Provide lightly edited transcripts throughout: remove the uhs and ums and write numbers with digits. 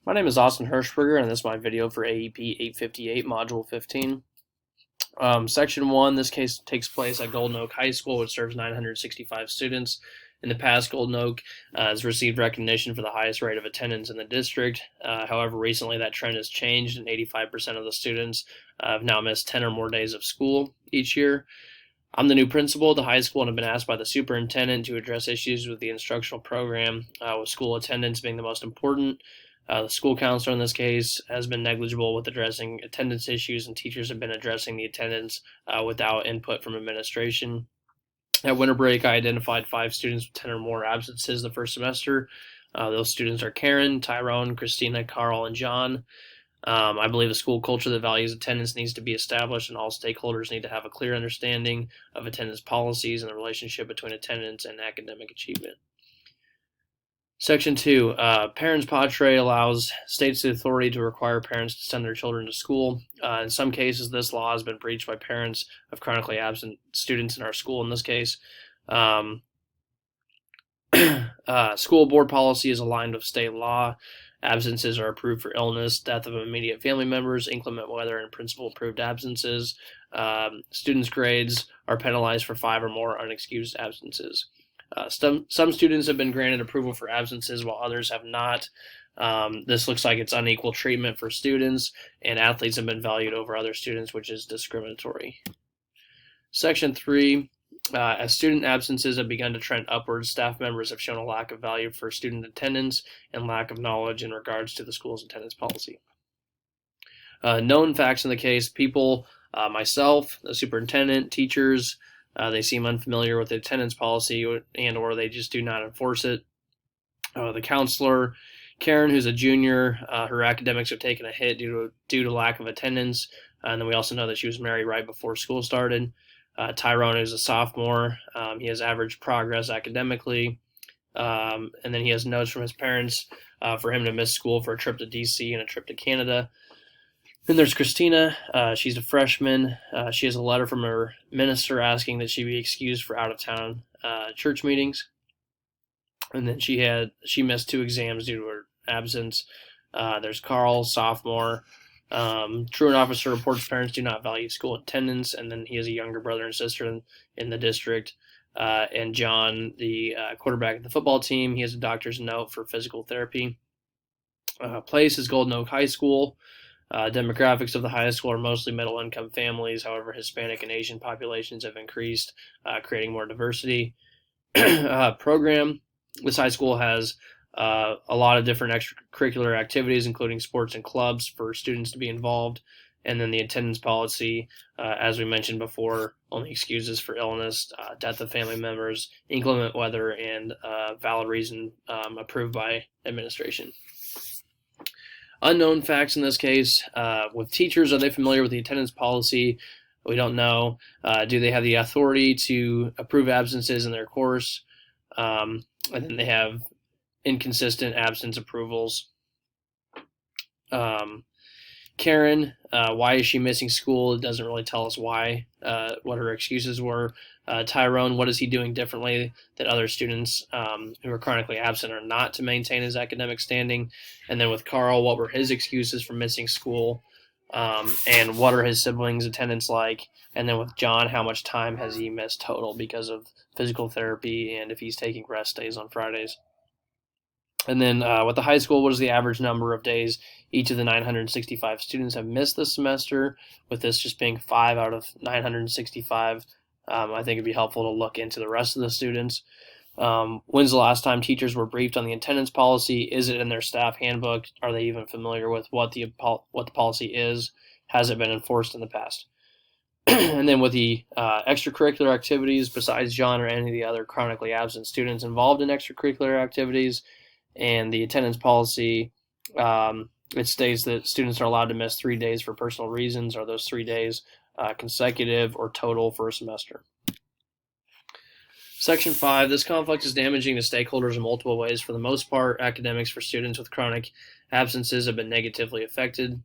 My name is Austin Hirschberger, and this is my video for AEP 858, Module 15. Section 1, this case takes place at Golden Oak High School, which serves 965 students. In the past, Golden Oak has received recognition for the highest rate of attendance in the district. However, recently that trend has changed, and 85% of the students have now missed 10 or more days of school each year. I'm the new principal at the high school and have been asked by the superintendent to address issues with the instructional program, with school attendance being the most important. The school counselor in this case has been negligible with addressing attendance issues, and teachers have been addressing the attendance without input from administration. At winter break, I identified 5 students with 10 or more absences the first semester. Those students are Karen, Tyrone, Christina, Carl, and John. I believe a school culture that values attendance needs to be established, and all stakeholders need to have a clear understanding of attendance policies and the relationship between attendance and academic achievement. Section 2, Parents Patriae allows states the authority to require parents to send their children to school. In some cases, this law has been breached by parents of chronically absent students in our school. In this case, school board policy is aligned with state law. Absences are approved for illness, death of immediate family members, inclement weather, and principal-approved absences. Students' grades are penalized for 5 or more unexcused absences. Some students have been granted approval for absences while others have not. This looks like it's unequal treatment for students, and athletes have been valued over other students, which is discriminatory. Section 3, as student absences have begun to trend upwards, staff members have shown a lack of value for student attendance and lack of knowledge in regards to the school's attendance policy. Known facts in the case: people, myself, the superintendent, teachers, they seem unfamiliar with the attendance policy or they just do not enforce it. The counselor, Karen, who's a junior, her academics have taken a hit due to lack of attendance. And then we also know that she was married right before school started. Tyrone is a sophomore. He has average progress academically. And then he has notes from his parents for him to miss school for a trip to DC and a trip to Canada. Then there's Christina. She's a freshman. She has a letter from her minister asking that she be excused for out-of-town church meetings. And then she missed 2 exams due to her absence. There's Carl, sophomore. Truant officer reports parents do not value school attendance, and then he has a younger brother and sister in the district. And John, the quarterback of the football team, he has a doctor's note for physical therapy. Place is Golden Oak High School. Demographics of the high school are mostly middle-income families. However, Hispanic and Asian populations have increased, creating more diversity. Program. This high school has a lot of different extracurricular activities, including sports and clubs for students to be involved. And then the attendance policy, as we mentioned before, only excuses for illness, death of family members, inclement weather, and valid reason approved by administration. Unknown facts in this case: with teachers, are they familiar with the attendance policy? We don't know. Do they have the authority to approve absences in their course? And then they have inconsistent absence approvals. Karen, why is she missing school? It doesn't really tell us why, what her excuses were. Tyrone, what is he doing differently that other students who are chronically absent are not to maintain his academic standing? And then with Carl, what were his excuses for missing school? And what are his siblings' attendance like? And then with John, how much time has he missed total because of physical therapy and if he's taking rest days on Fridays? And then with the high school, what is the average number of days each of the 965 students have missed this semester? With this just being 5 out of 965, I think it'd be helpful to look into the rest of the students. When's the last time teachers were briefed on the attendance policy? Is it in their staff handbook? Are they even familiar with what the policy is? Has it been enforced in the past? And then with the extracurricular activities, besides John or any of the other chronically absent students involved in extracurricular activities, and the attendance policy, it states that students are allowed to miss 3 days for personal reasons. Are those 3 days consecutive or total for a semester? Section 5, this conflict is damaging to stakeholders in multiple ways. For the most part, academics for students with chronic absences have been negatively affected.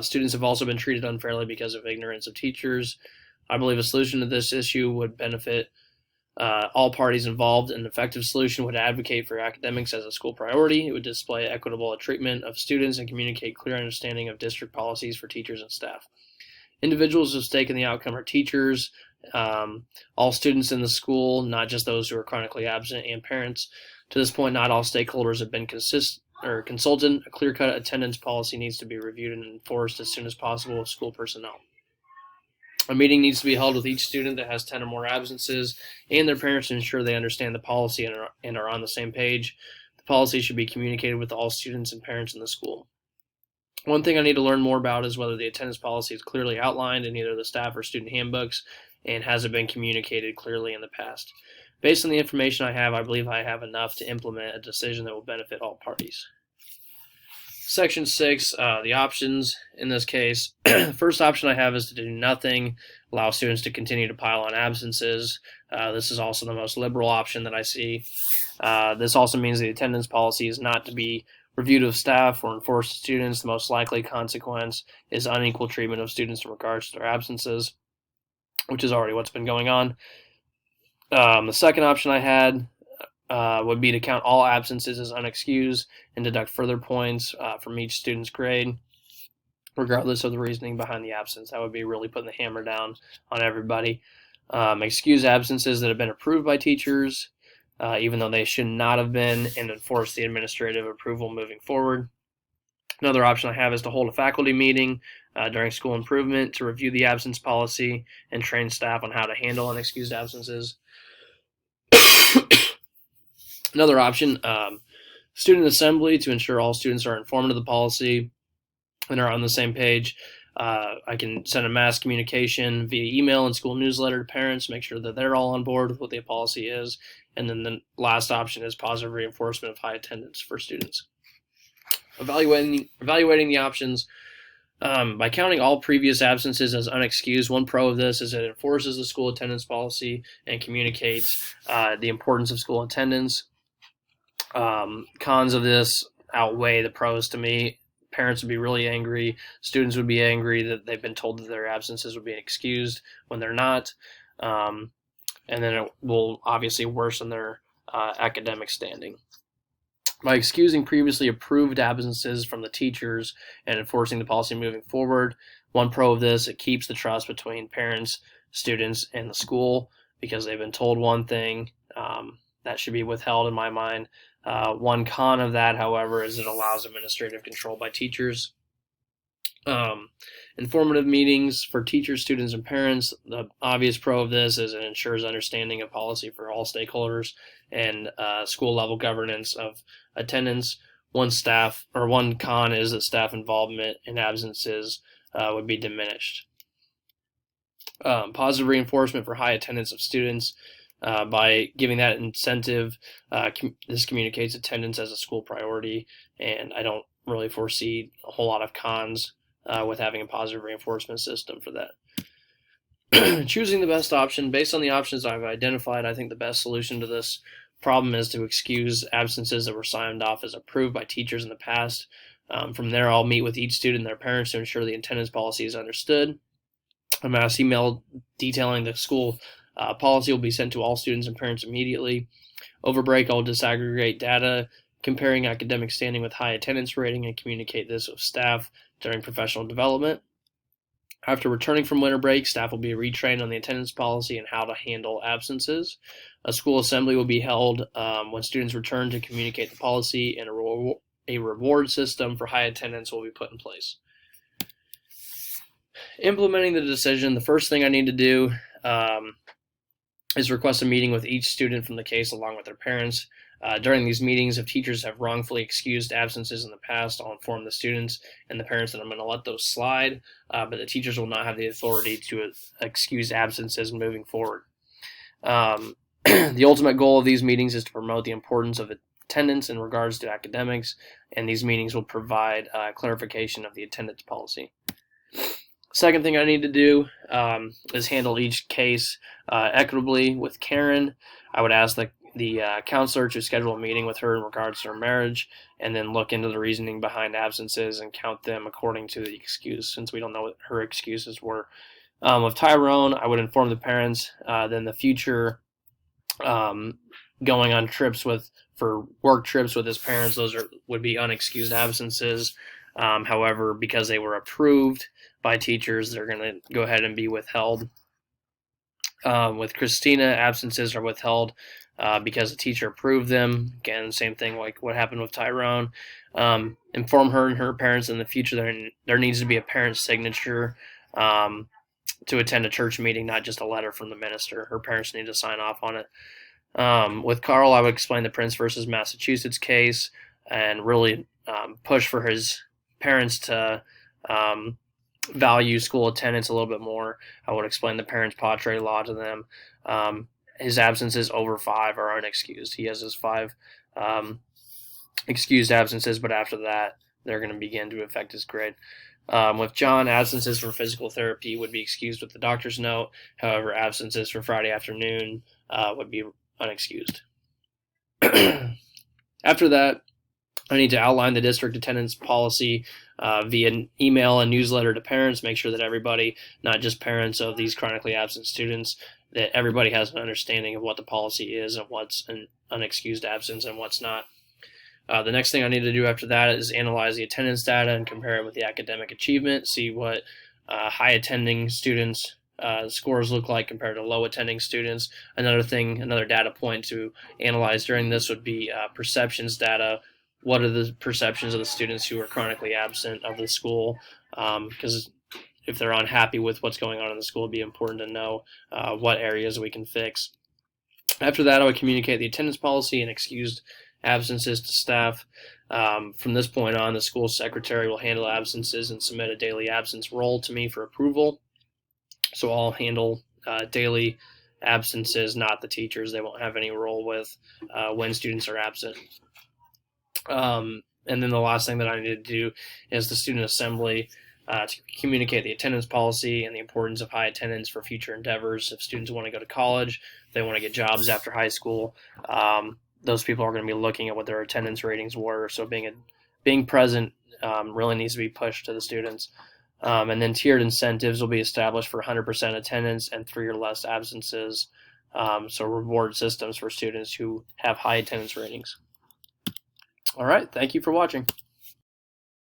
Students have also been treated unfairly because of ignorance of teachers. I believe a solution to this issue would benefit All parties involved. An effective solution would advocate for academics as a school priority. It would display equitable treatment of students and communicate clear understanding of district policies for teachers and staff. Individuals with stake in the outcome are teachers, all students in the school, not just those who are chronically absent, and parents. To this point, not all stakeholders have been consulted. A clear-cut attendance policy needs to be reviewed and enforced as soon as possible with school personnel. A meeting needs to be held with each student that has 10 or more absences and their parents to ensure they understand the policy and are on the same page. The policy should be communicated with all students and parents in the school. One thing I need to learn more about is whether the attendance policy is clearly outlined in either the staff or student handbooks, and has it been communicated clearly in the past. Based on the information I have, I believe I have enough to implement a decision that will benefit all parties. Section 6, the options in this case. First option I have is to do nothing, allow students to continue to pile on absences. This is also the most liberal option that I see. This also means the attendance policy is not to be reviewed with staff or enforced to students. The most likely consequence is unequal treatment of students in regards to their absences, which is already what's been going on. The second option I had would be to count all absences as unexcused and deduct further points from each student's grade, regardless of the reasoning behind the absence. That would be really putting the hammer down on everybody. Excuse absences that have been approved by teachers, even though they should not have been, and enforce the administrative approval moving forward. Another option I have is to hold a faculty meeting during school improvement to review the absence policy and train staff on how to handle unexcused absences. Another option, student assembly to ensure all students are informed of the policy and are on the same page. I can send a mass communication via email and school newsletter to parents, make sure that they're all on board with what the policy is. And then the last option is positive reinforcement of high attendance for students. Evaluating the options. By counting all previous absences as unexcused, one pro of this is it enforces the school attendance policy and communicates the importance of school attendance. Cons of this outweigh the pros to me. Parents would be really angry. Students would be angry that they've been told that their absences would be excused when they're not. And then it will obviously worsen their academic standing. By excusing previously approved absences from the teachers and enforcing the policy moving forward, one pro of this, it keeps the trust between parents, students, and the school, because they've been told one thing. That should be withheld in my mind. One con of that, however, is it allows administrative control by teachers. Informative meetings for teachers, students, and parents. The obvious pro of this is it ensures understanding of policy for all stakeholders and school level governance of attendance. One con is that staff involvement in absences would be diminished. Positive reinforcement for high attendance of students. By giving that incentive, this communicates attendance as a school priority, and I don't really foresee a whole lot of cons with having a positive reinforcement system for that. Choosing the best option. Based on the options I've identified, I think the best solution to this problem is to excuse absences that were signed off as approved by teachers in the past. From there, I'll meet with each student and their parents to ensure the attendance policy is understood. A mass email detailing the school policy will be sent to all students and parents immediately. Over break, I'll disaggregate data comparing academic standing with high attendance rating and communicate this with staff during professional development. After returning from winter break, staff will be retrained on the attendance policy and how to handle absences. A school assembly will be held when students return to communicate the policy, and a reward system for high attendance will be put in place. Implementing the decision, the first thing I need to do is request a meeting with each student from the case along with their parents. During these meetings, if teachers have wrongfully excused absences in the past, I'll inform the students and the parents that I'm going to let those slide, but the teachers will not have the authority to excuse absences moving forward. The ultimate goal of these meetings is to promote the importance of attendance in regards to academics, and these meetings will provide clarification of the attendance policy. Second thing I need to do is handle each case equitably with Karen. I would ask the counselor to schedule a meeting with her in regards to her marriage, and then look into the reasoning behind absences and count them according to the excuse, since we don't know what her excuses were. With Tyrone, I would inform the parents, then the future Going on trips for work trips with his parents, those would be unexcused absences. However, because they were approved by teachers, they're going to go ahead and be withheld. With Christina, absences are withheld because the teacher approved them. Again, same thing like what happened with Tyrone. Inform her and her parents in the future there needs to be a parent's signature to attend a church meeting, not just a letter from the minister. Her parents need to sign off on it. With Carl, I would explain the Prince versus Massachusetts case and really push for his parents to value school attendance a little bit more. I would explain the parents' patriae law to them. His absences over 5 are unexcused. He has his 5 excused absences, but after that, they're going to begin to affect his grade. With John, absences for physical therapy would be excused with the doctor's note. However, absences for Friday afternoon would be unexcused. After that, I need to outline the district attendance policy via email and newsletter to parents, make sure that everybody, not just parents of these chronically absent students, that everybody has an understanding of what the policy is and what's an unexcused absence and what's not. The next thing I need to do after that is analyze the attendance data and compare it with the academic achievement, see what high attending students scores look like compared to low attending students. Another data point to analyze during this would be perceptions data. What are the perceptions of the students who are chronically absent of the school? Because if they're unhappy with what's going on in the school, it'd be important to know what areas we can fix. After that, I would communicate the attendance policy and excused absences to staff. From this point on, the school secretary will handle absences and submit a daily absence roll to me for approval. So I'll handle daily absences, not the teachers. They won't have any role with when students are absent. And then the last thing that I need to do is the student assembly to communicate the attendance policy and the importance of high attendance for future endeavors. If students want to go to college, if they want to get jobs after high school, those people are going to be looking at what their attendance ratings were. So being present really needs to be pushed to the students. And then tiered incentives will be established for 100% attendance and 3 or less absences. So reward systems for students who have high attendance ratings. All right, thank you for watching.